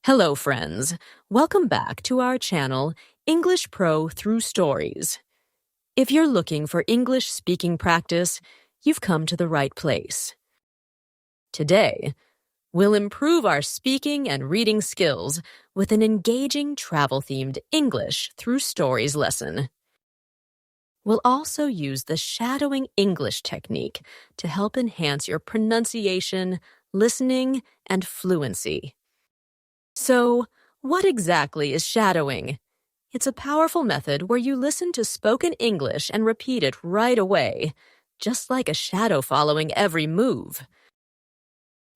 Hello, friends. Welcome back to our channel, English Pro Through Stories. If you're looking for English speaking practice, you've come to the right place. Today, we'll improve our speaking and reading skills with an engaging travel-themed English Through Stories lesson. We'll also use the shadowing English technique to help enhance your pronunciation, listening, and fluency. So, what exactly is shadowing? It's a powerful method where you listen to spoken English and repeat it right away, just like a shadow following every move.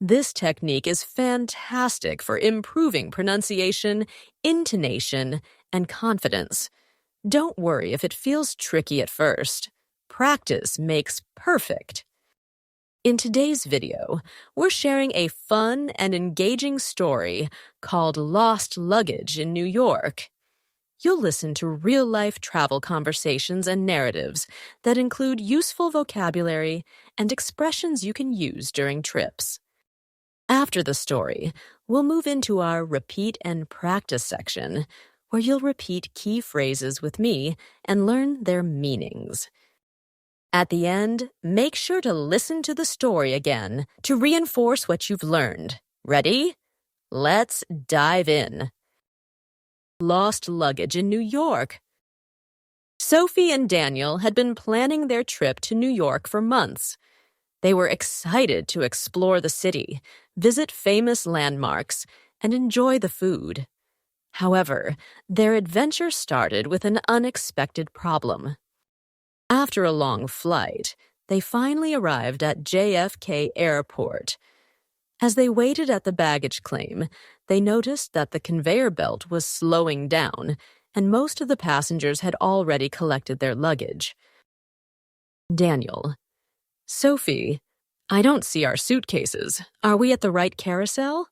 This technique is fantastic for improving pronunciation, intonation, and confidence. Don't worry if it feels tricky at first. Practice makes perfect. In today's video, we're sharing a fun and engaging story called Lost Luggage in New York. You'll listen to real-life travel conversations and narratives that include useful vocabulary and expressions you can use during trips. After the story, we'll move into our repeat and practice section, where you'll repeat key phrases with me and learn their meanings. At the end, make sure to listen to the story again to reinforce what you've learned. Ready? Let's dive in. Lost luggage in New York. Sophie and Daniel had been planning their trip to New York for months. They were excited to explore the city, visit famous landmarks, and enjoy the food. However, their adventure started with an unexpected problem. After a long flight, they finally arrived at JFK Airport. As they waited at the baggage claim, they noticed that the conveyor belt was slowing down, and most of the passengers had already collected their luggage. Daniel: Sophie, I don't see our suitcases. Are we at the right carousel?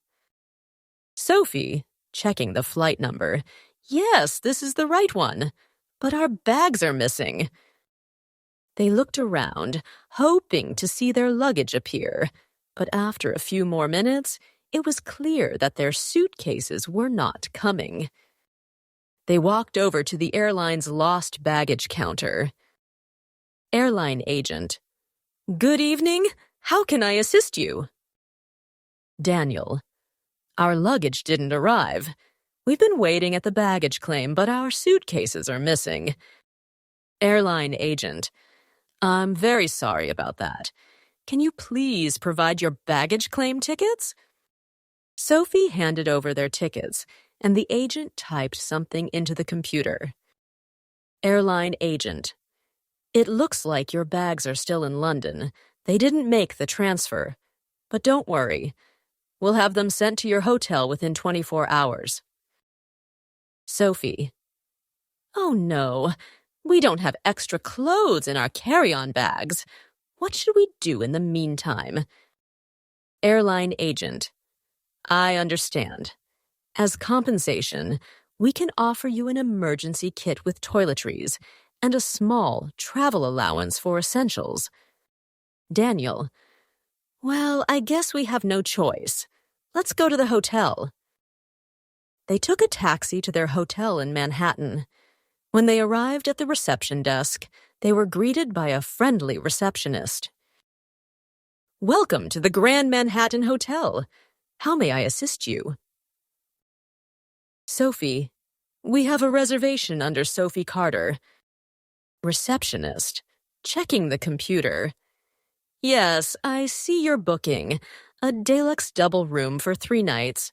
Sophie, checking the flight number: Yes, this is the right one, but our bags are missing. They looked around, hoping to see their luggage appear, but after a few more minutes, it was clear that their suitcases were not coming. They walked over to the airline's lost baggage counter. Airline agent: Good evening. How can I assist you? Daniel: Our luggage didn't arrive. We've been waiting at the baggage claim, but our suitcases are missing. Airline agent: I'm very sorry about that. Can you please provide your baggage claim tickets? Sophie handed over their tickets, and the agent typed something into the computer. Airline agent: It looks like your bags are still in London. They didn't make the transfer. But don't worry. We'll have them sent to your hotel within 24 hours. Sophie: Oh no. We don't have extra clothes in our carry-on bags. What should we do in the meantime? Airline agent: I understand. As compensation, we can offer you an emergency kit with toiletries and a small travel allowance for essentials. Daniel: Well, I guess we have no choice. Let's go to the hotel. They took a taxi to their hotel in Manhattan. When they arrived at the reception desk, they were greeted by a friendly receptionist. Welcome to the Grand Manhattan Hotel. How may I assist you? Sophie: We have a reservation under Sophie Carter. Receptionist: Checking the computer. Yes, I see your booking. A deluxe double room for 3 nights.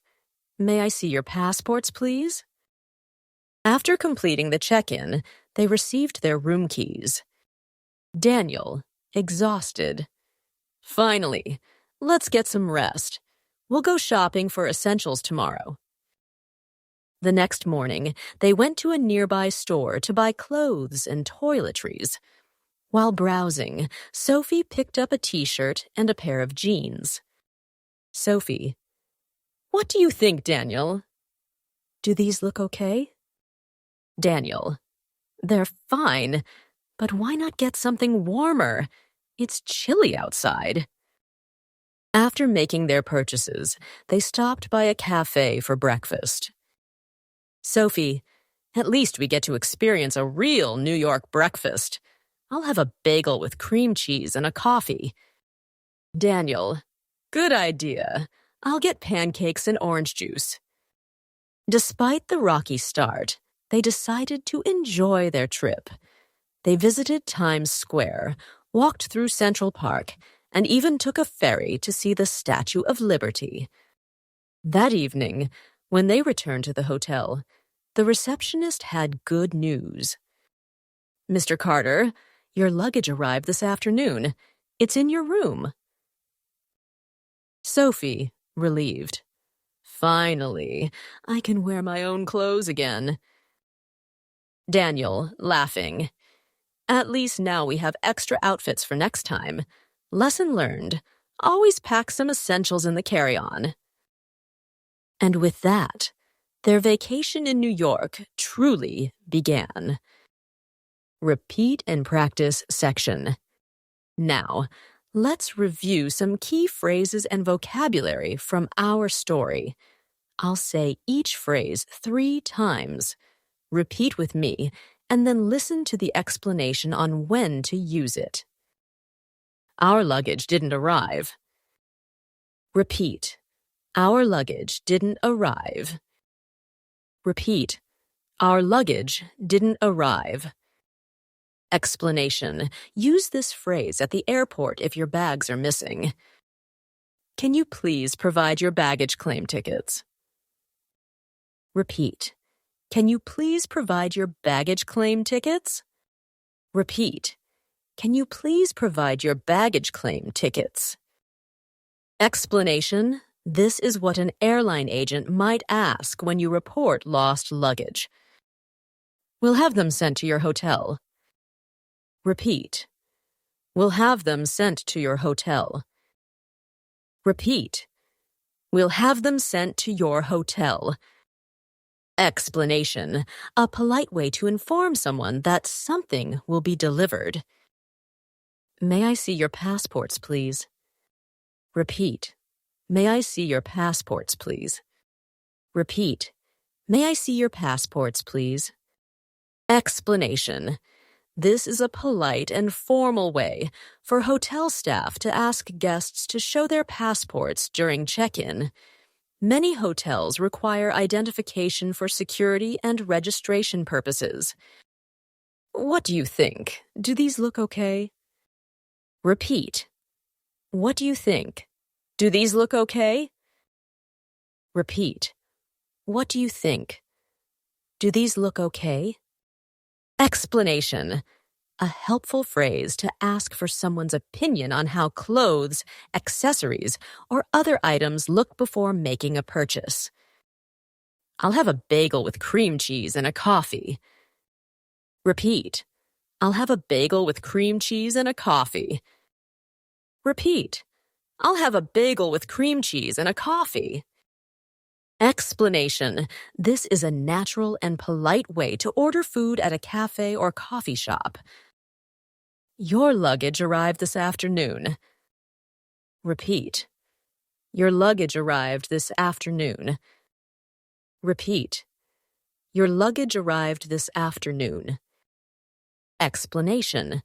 May I see your passports, please? After completing the check-in, they received their room keys. Daniel, exhausted: Finally, let's get some rest. We'll go shopping for essentials tomorrow. The next morning, they went to a nearby store to buy clothes and toiletries. While browsing, Sophie picked up a t-shirt and a pair of jeans. Sophie: What do you think, Daniel? Do these look okay? Daniel: They're fine, but why not get something warmer? It's chilly outside. After making their purchases, they stopped by a cafe for breakfast. Sophie, at least we get to experience a real New York breakfast. I'll have a bagel with cream cheese and a coffee. Daniel, good idea. I'll get pancakes and orange juice. Despite the rocky start, they decided to enjoy their trip. They visited Times Square, walked through Central Park, and even took a ferry to see the Statue of Liberty. That evening, when they returned to the hotel, the receptionist had good news. Mr. Carter, your luggage arrived this afternoon. It's in your room. Sophie, relieved. Finally, I can wear my own clothes again. Daniel, laughing. At least now we have extra outfits for next time. Lesson learned. Always pack some essentials in the carry-on. And with that, their vacation in New York truly began. Repeat and practice section. Now, let's review some key phrases and vocabulary from our story. I'll say each phrase 3 times. Repeat with me, and then listen to the explanation on when to use it. Our luggage didn't arrive. Repeat. Our luggage didn't arrive. Repeat. Our luggage didn't arrive. Explanation. Use this phrase at the airport if your bags are missing. Can you please provide your baggage claim tickets? Repeat. Can you please provide your baggage claim tickets? Repeat. Can you please provide your baggage claim tickets? Explanation. This is what an airline agent might ask when you report lost luggage. We'll have them sent to your hotel. Repeat. We'll have them sent to your hotel. Repeat. We'll have them sent to your hotel. Explanation. A polite way to inform someone that something will be delivered. May I see your passports, please? Repeat. May I see your passports, please? Repeat. May I see your passports, please? Explanation. This is a polite and formal way for hotel staff to ask guests to show their passports during check-in. Many hotels require identification for security and registration purposes. What do you think? Do these look okay? Repeat. What do you think? Do these look okay? Repeat. What do you think? Do these look okay? Explanation. A helpful phrase to ask for someone's opinion on how clothes, accessories, or other items look before making a purchase. I'll have a bagel with cream cheese and a coffee. Repeat. I'll have a bagel with cream cheese and a coffee. Repeat. I'll have a bagel with cream cheese and a coffee. Explanation. This is a natural and polite way to order food at a cafe or coffee shop. Your luggage arrived this afternoon. Repeat. Your luggage arrived this afternoon. Repeat. Your luggage arrived this afternoon. Explanation.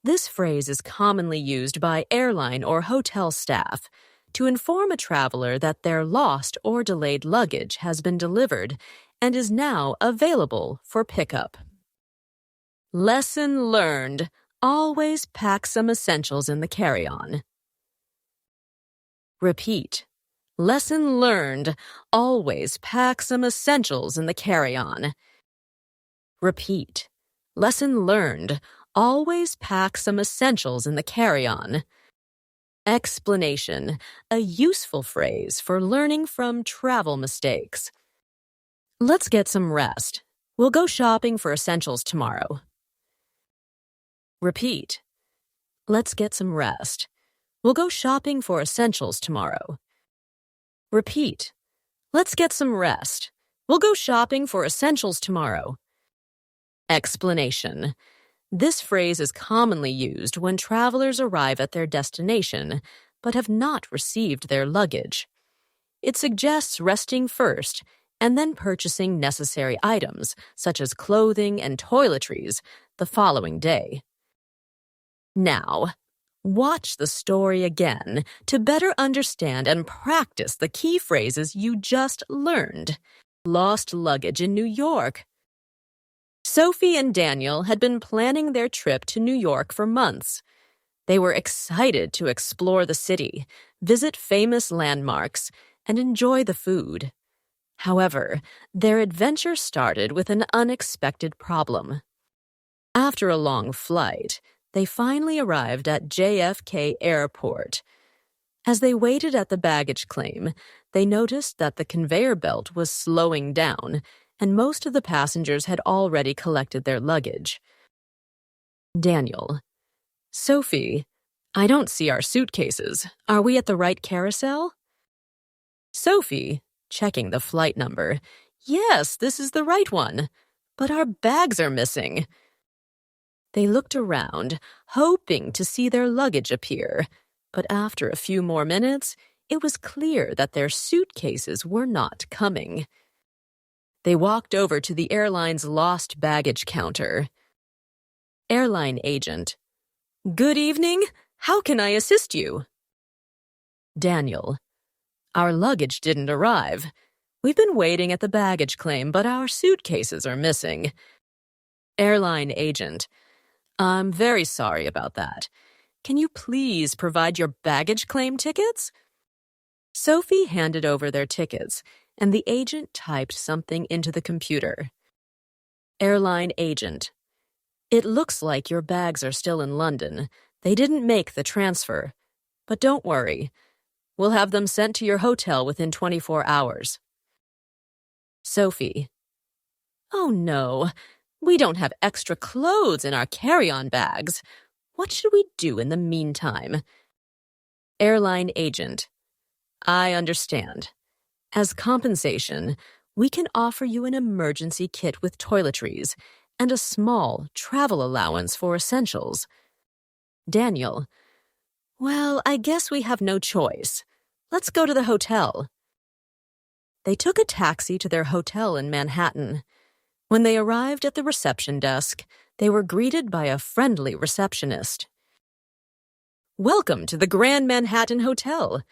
This phrase is commonly used by airline or hotel staff to inform a traveler that their lost or delayed luggage has been delivered and is now available for pickup. Lesson learned. Always pack some essentials in the carry-on. Repeat. Lesson learned. Always pack some essentials in the carry-on. Repeat. Lesson learned. Always pack some essentials in the carry-on. Explanation. A useful phrase for learning from travel mistakes. Let's get some rest. We'll go shopping for essentials tomorrow. Repeat. Let's get some rest. We'll go shopping for essentials tomorrow. Repeat. Let's get some rest. We'll go shopping for essentials tomorrow. Explanation. This phrase is commonly used when travelers arrive at their destination, but have not received their luggage. It suggests resting first and then purchasing necessary items, such as clothing and toiletries, the following day. Now, watch the story again to better understand and practice the key phrases you just learned. Lost luggage in New York. Sophie and Daniel had been planning their trip to New York for months. They were excited to explore the city, visit famous landmarks, and enjoy the food. However, their adventure started with an unexpected problem. After a long flight, they finally arrived at JFK Airport. As they waited at the baggage claim, they noticed that the conveyor belt was slowing down, and most of the passengers had already collected their luggage. Daniel: Sophie, I don't see our suitcases. Are we at the right carousel? Sophie, checking the flight number: Yes, this is the right one, but our bags are missing. They looked around, hoping to see their luggage appear, but after a few more minutes, it was clear that their suitcases were not coming. They walked over to the airline's lost baggage counter. Airline agent: Good evening. How can I assist you? Daniel: Our luggage didn't arrive. We've been waiting at the baggage claim, but our suitcases are missing. Airline agent: I'm very sorry about that. Can you please provide your baggage claim tickets? Sophie handed over their tickets, and the agent typed something into the computer. Airline agent: It looks like your bags are still in London. They didn't make the transfer. But don't worry. We'll have them sent to your hotel within 24 hours. Sophie: Oh no, we don't have extra clothes in our carry-on bags. What should we do in the meantime? Airline agent: I understand. As compensation, we can offer you an emergency kit with toiletries and a small travel allowance for essentials. Daniel: Well, I guess we have no choice. Let's go to the hotel. They took a taxi to their hotel in Manhattan. When they arrived at the reception desk, they were greeted by a friendly receptionist. Welcome to the Grand Manhattan Hotel.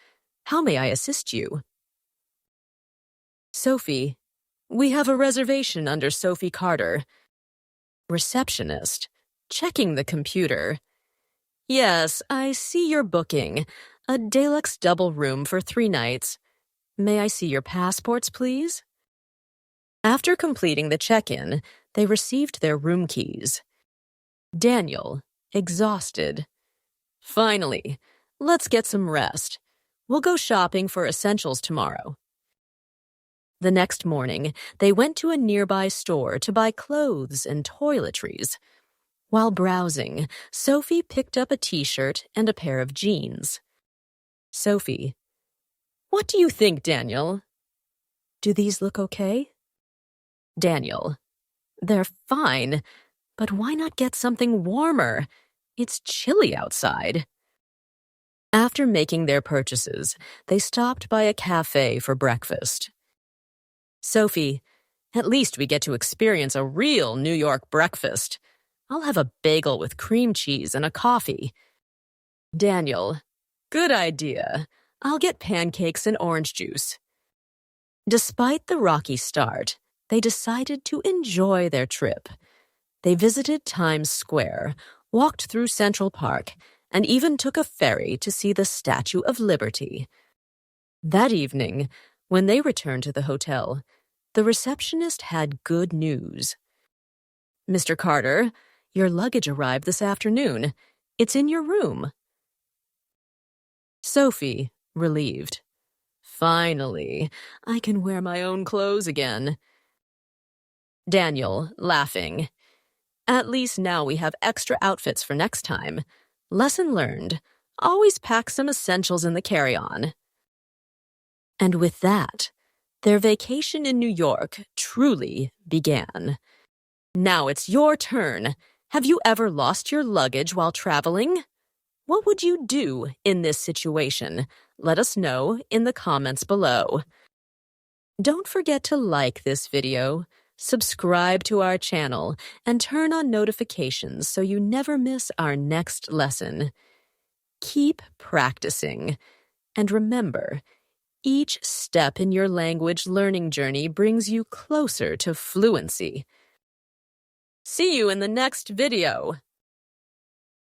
How may I assist you? Sophie: We have a reservation under Sophie Carter. Receptionist: Checking the computer. Yes, I see your booking. A deluxe double room for 3 nights. May I see your passports, please? After completing the check-in, they received their room keys. Daniel, exhausted: Finally, let's get some rest. We'll go shopping for essentials tomorrow. The next morning, they went to a nearby store to buy clothes and toiletries. While browsing, Sophie picked up a t-shirt and a pair of jeans. Sophie: What do you think, Daniel? Do these look okay? Daniel: They're fine, but why not get something warmer? It's chilly outside. After making their purchases, they stopped by a cafe for breakfast. Sophie: At least we get to experience a real New York breakfast. I'll have a bagel with cream cheese and a coffee. Daniel: Good idea. I'll get pancakes and orange juice. Despite the rocky start, they decided to enjoy their trip. They visited Times Square, walked through Central Park, and even took a ferry to see the Statue of Liberty. That evening, when they returned to the hotel, the receptionist had good news. Mr. Carter, your luggage arrived this afternoon. It's in your room. Sophie, relieved: Finally, I can wear my own clothes again. Daniel, laughing: At least now we have extra outfits for next time. Lesson learned. Always pack some essentials in the carry-on. And with that, their vacation in New York truly began. Now it's your turn. Have you ever lost your luggage while traveling? What would you do in this situation? Let us know in the comments below. Don't forget to like this video, subscribe to our channel, and turn on notifications so you never miss our next lesson. Keep practicing. And remember, each step in your language learning journey brings you closer to fluency. See you in the next video.